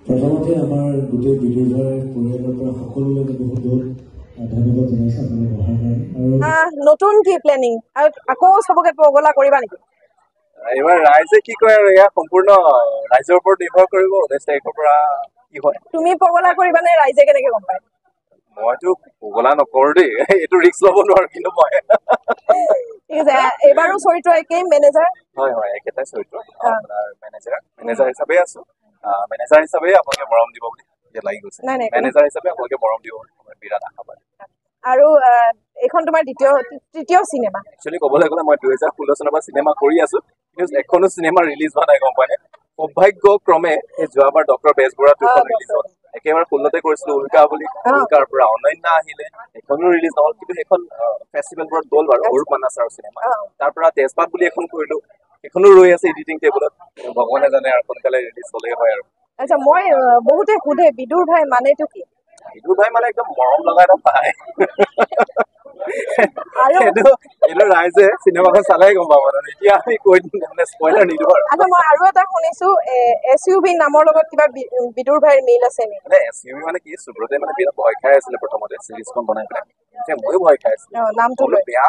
প্ৰথমতে আমাৰ গোটেই বিদুৰভাই পৰিয়ালৰ পৰা সকলোলৈকে বহুত বহুত ধন্যবাদ জনাইছোঁ আপোনালোক অহাৰ কাৰণে। আৰু নতুন কি প্লেনিং আৰু আকৌ চবকে পগলা কৰিবা নেকি? এইবাৰ ৰাইজে কি কয় আৰু এয়া সম্পূৰ্ণ ৰাইজৰ ওপৰত নিৰ্ভৰ কৰিব 19 তাৰিখৰ পৰা কি হয়। তুমি পগলা কৰিবা নে ৰাইজে কেনেকে গম পায়? মইতো পগলা নকৰো দেই, এইটো ৰিস্ক ল'ব নোৱাৰো কিন্তু মই। ঠিক আছে, এইবাৰো চৰিত্ৰ একেই মেনেজাৰ? হয় হয়, একেটাই চৰিত্ৰ, আপোনাৰ মেনেজাৰ হিচাপে আছো। মেনেজাৰ হিচাপে আপোনালোকে মৰম দিব বুলি লাগি গৈছে। মেনেজাৰ হিচাপে আপোনালোকে মৰম দিব বুলি বিৰাট আশাবাদী। আৰু এইখন তোমাৰ তৃতীয় চিনেমা? একচুৱেলি ক'বলৈ গ'লে মই 2016 চনৰ পৰা চিনেমা কৰি আছো, কিন্তু এখনো চিনেমা ৰিলিজ হোৱা নাই, গম পায় নে? সৌভাগ্যক্ৰমে এই যোৱাবাৰ ডক্টৰ বেজবৰুৱা ৰিলিজ হ'ল। একেবাৰে 16তে কৰিছিলো উল্কা বুলি, উল্কাৰ পৰা অনন্যা আহিলে, সেইখনো ৰিলিজ নহল, কিন্তু সেইখন ফেষ্টিভেলবোৰত গ'ল বাৰু, অৰূপ মান্না ছাৰৰ চিনেমা। তাৰ পৰা তেজপাত বুলি এখন কৰিলো, সেইখনো ৰৈ আছে এডিটিং টেবুলত, ভগৱানে জানে আৰু সোনকালে ৰিলিজ হলেই হয় আৰু। আচ্ছা, মই বহুতে সোধে বিদুৰ ভাই মানেটো কি? বিদুৰ ভাই মানে একদম মৰম লগা এটা ভাই। এইটো ৰাইজে চিনেমাখন চালে গম পাব, এতিয়া আমি কৈ দিম মানে স্পইলাৰ নিদিওঁ আৰু। আচ্ছা, মই আৰু এটা শুনিছো SUV নামৰ লগত কিবা বিদুৰ ভাইৰ মিল আছে নেকি? মানে SUV মানে কি, সুব্ৰতে মানে বিৰাট ভয় খাই আছিলে প্ৰথমতে চিৰিজখন বনাই পেলাই, এতিয়া ময়ো ভয় খাই আছিলো, নামটো বেয়া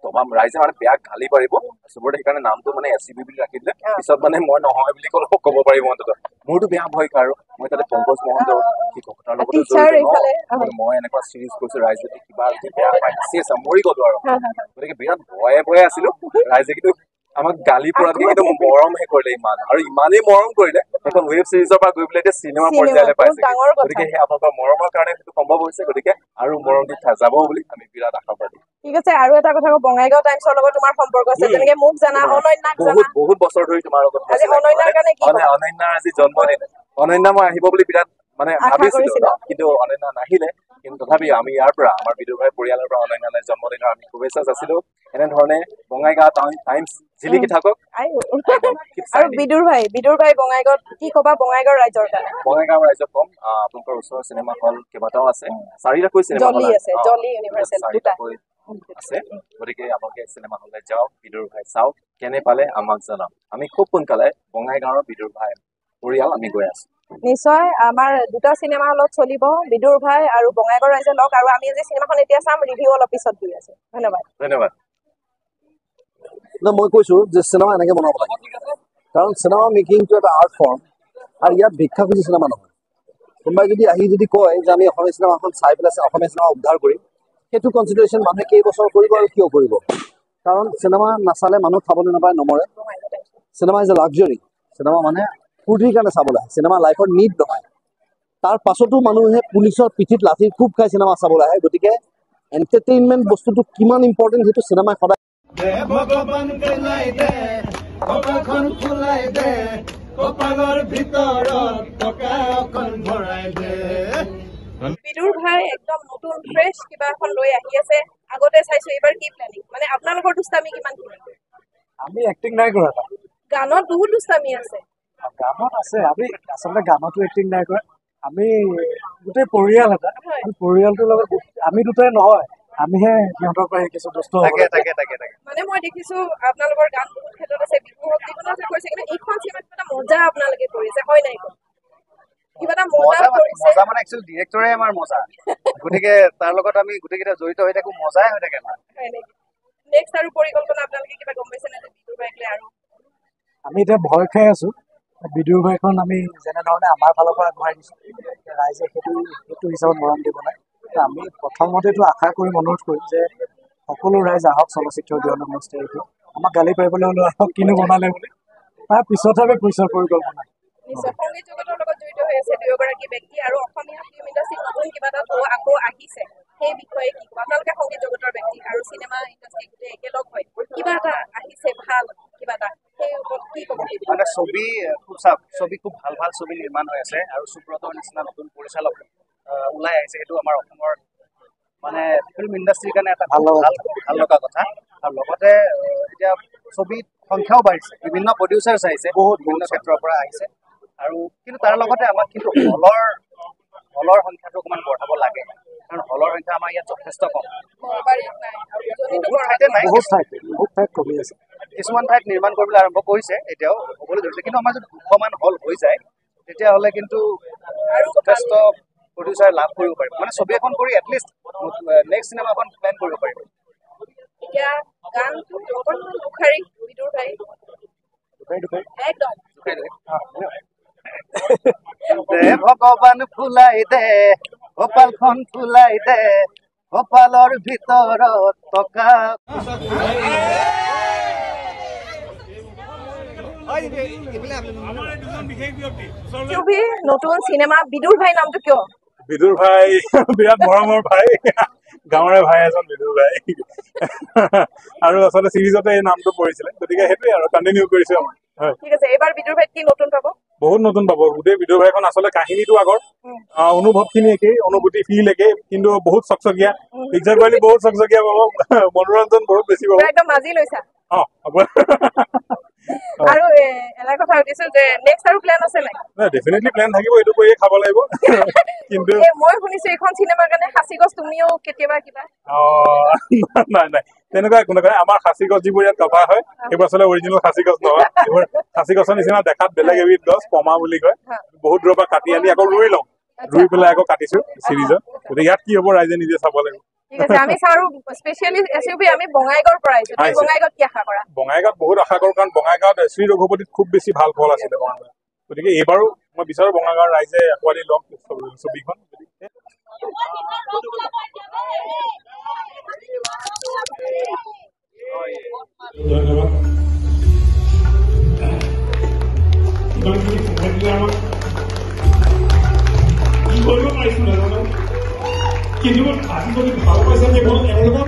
তমাম ৰাইজে মানে বেয়া গালি পাৰিব, সুব্ৰতে সেইকাৰণে নামটো মানে SUV বুলি ৰাখি দিলে। পিছত মানে মই নহয় বুলি ক'ব পাৰিব অন্তত, মোৰতো বেয়া ভয় খাই আৰু মই তাতে পংকজ মহন্ত তাৰ লগতো জড়িত, মই এনেকুৱা চিৰিজ কৰিছো, ৰাইজে কিবা বেয়া পাই মৰি গলো আৰু। গতিকে বিৰাট ভয়ে আছিলো, ৰাইজে কিন্তু আমাক গালি পৰাতকে কিন্তু মৰমহে কৰিলে ইমান, আৰু ইমানেই মৰম কৰিলে এখন ৱেব চিৰিজৰ পৰা গৈ পেলাই এতিয়া চিনেমা পৰ্যায়লৈ পাইছে। গতিকে সেই আপোনালোকৰ মৰমৰ কাৰণে সেইটো সম্ভৱ হৈছে, গতিকে আৰু মৰম দি যাব বুলি আমি বিৰাট আশাবাদী। ঠিক আছে, আৰু এটা কথা কওঁ, বঙাইগাঁও টাইমছৰ লগত তোমাৰ সম্পৰ্ক আছে, যেনেকে মোক জানা, অনন্যাক জানা। বহুত বছৰ ধৰি তোমাৰ লগত অনন্যাৰ আজি জন্মদিন, অনন্যা মই আহিব বুলি বিৰাট মানে ভাবিছিলো, কিন্তু অনন্যা নাহিলে। কিন্তু তথাপিও আমি ইয়াৰ পৰা আমাৰ বিদুৰ ভাই পৰিয়ালৰ পৰা অনন্যালৈ জন্মদিনৰ আমি শুভেচ্ছা যাচিলো। এনেধৰণে বঙাইগাঁও টাইমছ জিলিকি থাকক। আৰু বিদুৰ ভাই বঙাইগাঁৱত কি কবা বঙাইগাঁও ৰাইজৰ কাৰণে? বঙাইগাঁও ৰাইজক কম, আপোনালোকৰ ওচৰৰ চিনেমা হল কেইবাটাও আছে, 4টাকৈ চিনেমা হল আছে, গতিকে আপোনালোকে চিনেমা হললৈ যাওক, বিদুৰ ভাই চাওক, কেনে পালে আমাক জনাওক। আমি খুব সোনকালে বঙাইগাঁৱৰ বিদুৰ ভাই পৰিয়াল আমি গৈ আছো। নিশ্চয়, আমাৰ দুটা চিনেমা হলত চলিব, বিদুৰ ভাই আৰু বঙাইগাঁও ৰাইজে লওক, আৰু আমি যে চিনেমাখন এতিয়া চাম, ৰিভিউ অলপ পিছত দি আছো। ধন্যবাদ। মই কৈছো যে চিনেমা এনেকে বনাব লাগে, কাৰণ চিনেমা মেকিংটো এটা আৰ্ট ফৰ্ম, আৰু ইয়াত ভিক্ষা খুজি চিনেমা নহয়। কোনোবাই যদি আহি কয় যে আমি অসমীয়া চিনেমাখন চাই পেলাই অসমীয়া চিনেমা উদ্ধাৰ কৰিম, সেইটো কনচিডাৰেশ্যন মানুহে কেইবছৰ কৰিব আৰু কিয় কৰিব? কাৰণ চিনেমা নাচালে মানুহ খাবলৈ নাপায়, নমৰে। Cinema is a luxury, cinema মানে ফূৰ্তিৰ কাৰণে চাবলৈ আহে, চিনেমা লাইফৰ নিড নহয়। তাৰ পাছতো মানুহে পুলিচৰ পিঠিত লাঠিৰ কোব খাই চিনেমা চাবলৈ আহে। গতিকে এণ্টাৰটেইনমেণ্ট বস্তুটো কিমান ইম্পৰ্টেণ্ট সেইটো চিনেমাই সদায় ভগৱান পেলাই দে, কপালখন ফুলাই দে, কপালৰ ভিতৰত টকা অকণ ভৰাই দে। বিদুৰ ভাই একদম নতুন ফ্ৰেছ কিবা এখন লৈ আহি আছে, আগতে চাইছো, এইবাৰ কি প্লেনিং? মানে আপোনালোকৰ দুষ্টামি কিমান? আমি এক্টিং নাই কৰা, গানত বহুত দুষ্টামি আছে। গানত আছে, আমি আচলতে গানতো এক্টিং নাই কৰা, আমি গোটেই পৰিয়াল এটা, পৰিয়ালটোৰ লগত আমি দুটাই নহয়, আমিহে সিহঁতৰ পৰা শিকিছো দুষ্ট। মানে মই দেখিছো আপোনালোকৰ গান বহুত ক্ষেত্ৰত আছে, বিহু হওক যিকোনো আছে কৰিছে, কিন্তু এইখন চিনেমাত কিবা এটা মজা আপোনালোকে কৰিছে, হয় নাই? কিবা এটা মজা মানে একচুৱেলি ডিৰেক্টৰে আমাৰ মজা, গতিকে তাৰ লগত আমি গোটেইকেইটা জড়িত হৈ থাকো, মজাই হৈ থাকে আমাৰ। নেক্সট আৰু পৰিকল্পনা আপোনালোকে কিবা গম পাইছে নে বিদুৰ ভাইক লৈ? আৰু আমি এতিয়া ভয় খাই আছো, বিদুৰ ভাইখন আমি যেনেধৰণে আমাৰ ফালৰ পৰা আগবঢ়াই দিছো, ৰাইজে সেইটো হিচাপত মৰম দিব নাই। আমি প্ৰথমতেতো আশা কৰিম, অনুৰোধ কৰিম যে সকলো ৰাইজ আহক চলচ্চিত্ৰ উদ্যোগৰ 19 তাৰিখে। আমাক গালি পাৰিবলৈ হ'লেও আহক, কিনো বনালে বুলি, তাৰ পিছতহে আমি পইচাৰ পৰিকল্পনা। নিশ্চয়, সংগীত জগতৰ লগত জড়িত হৈ আছে দুয়োগৰাকী ব্যক্তি, আৰু অসমীয়া ফিল্ম ইণ্ডাষ্ট্ৰীত নতুন কিবা এটা আকৌ আহিছে, সেই বিষয়ে কি ক'ব? আপোনালোকে সংগীত জগতৰ ব্যক্তি আৰু চিনেমা ইণ্ডাষ্ট্ৰী গোটেই একেলগ হৈ কিবা এটা আহিছে, ভাল কিবা এটা, সেই ওপৰত কি ক'ব? মানে ছবি খুব ভাল ছবি নিৰ্মাণ হৈ আছে, আৰু সুব্ৰতৰ নিচিনা নতুন পৰিচালক ওলাই আহিছে, সেইটো আমাৰ অসমৰ মানে ফিল্ম ইণ্ডাষ্ট্ৰীৰ কাৰণে এটা ভাল লগা কথা। আৰু লগতে এতিয়া ছবিত সংখ্যাও বাঢ়িছে, বিভিন্ন প্ৰডিউচাৰ্ছ আহিছে, বিভিন্ন ক্ষেত্ৰৰ পৰা আহিছে, আৰু কিন্তু তাৰ লগতে আমাক কিন্তু হলৰ সংখ্যাটো অকণমান বঢ়াব লাগে, কাৰণ হলৰ সংখ্যা আমাৰ ইয়াত যথেষ্ট কম। বহুত ঠাইত কমি আছে, কিছুমান ঠাইত নিৰ্মাণ কৰিবলৈ আৰম্ভ কৰিছে, এতিয়াও হ'বলৈ ধৰিছে, কিন্তু আমাৰ যদি 200মান হল হৈ যায়, তেতিয়াহ'লে কিন্তু আৰু যথেষ্ট প্ৰডিউচাৰ লাভ কৰিব পাৰিব মানে ছবি এখন কৰি এটলিষ্ট নেক্সট চিনেমা এখন প্লেন কৰিব পাৰিব এতিয়া গানটো অকণমান দুখাৰী বিদুৰ ভাই একদম দে ভগৱান ফুলাই দে কপালখন ফুলাই দে কপালৰ ভিতৰত টকা কিউবি নতুন চিনেমা বিদুৰ ভাই নামটো কিয় বিদুৰ ভাই বিৰাট মৰমৰ ভাই গাঁৱৰে ভাই এজন বিদুৰ ভাই আৰু আচলতে চিৰিজতে এই নামটো পৰিছিলে গতিকে সেইটোৱে আৰু কণ্টিনিউ কৰিছো আমাৰ হয় ঠিক আছে এইবাৰ বিদুৰ ভাইত কি নতুন পাব বহুত নতুন পাব গোটেই বিদুৰ ভাইখন আচলতে কাহিনীটো আগৰ অনুভৱখিনি একেই অনুভূতি ফিল একেই কিন্তু বহুত চকচকীয়া পিকচাৰ কোৱালিটি বহুত চকচকীয়া পাব মনোৰঞ্জন বহুত বেছি পাব একদম মাজি লৈছা হ'ব আৰু এটা কথা সুধিছো যে নেক্সট আৰু প্লেন আছে নাই ডেফিনেটলি প্লেন থাকিব এইটো কৰিয়ে খাব লাগিব কিন্তু মই শুনিছো এইখন চিনেমাৰ কাৰণে সাঁচি গছ তুমিও কেতিয়াবা কিবা নাই নাই তেনেকুৱা একো নহয় আমাৰ খাচী গছ যিবোৰ ইয়াত কভাৰ হয় সেইবোৰ আচলতে অৰিজিনেল খাচী গছ নহয় এইবোৰ খাচী গছৰ নিচিনা দেখাত বেলেগ এবিধ গছ পমা বুলি কয় বহুত দূৰৰ পৰা কাটি আনি আকৌ ৰুই লওঁ ৰুই পেলাই আকৌ কাটিছো চিৰিজত গতিকে ইয়াত কি হ'ব ৰাইজে নিজে চাব লাগিব ঠিক আছে আমি চাওঁ স্পেচিয়েলি এছইউভি আমি বঙাইগাঁৱৰ পৰা আহিছো তুমি বঙাইগাঁৱত কি আশা কৰা বঙাইগাঁৱত বহুত আশা কৰোঁ কাৰণ বঙাইগাঁৱত শ্ৰী ৰঘুপতিত খুব বেছি ভাল ফল আছিলে বঙাইগাঁৱত গতিকে এইবাৰো মই বিচাৰো বঙাইগাঁৱৰ ৰাইজে আঁকোৱালি লওক ছবিখন ধন্যবাদ ইমানখিনি সময় দিলে আমাক কি কৰিব পাৰিছো নাজানো কিন্তু মই আজি যদি ভাল পাইছে যে মই এওঁলোকক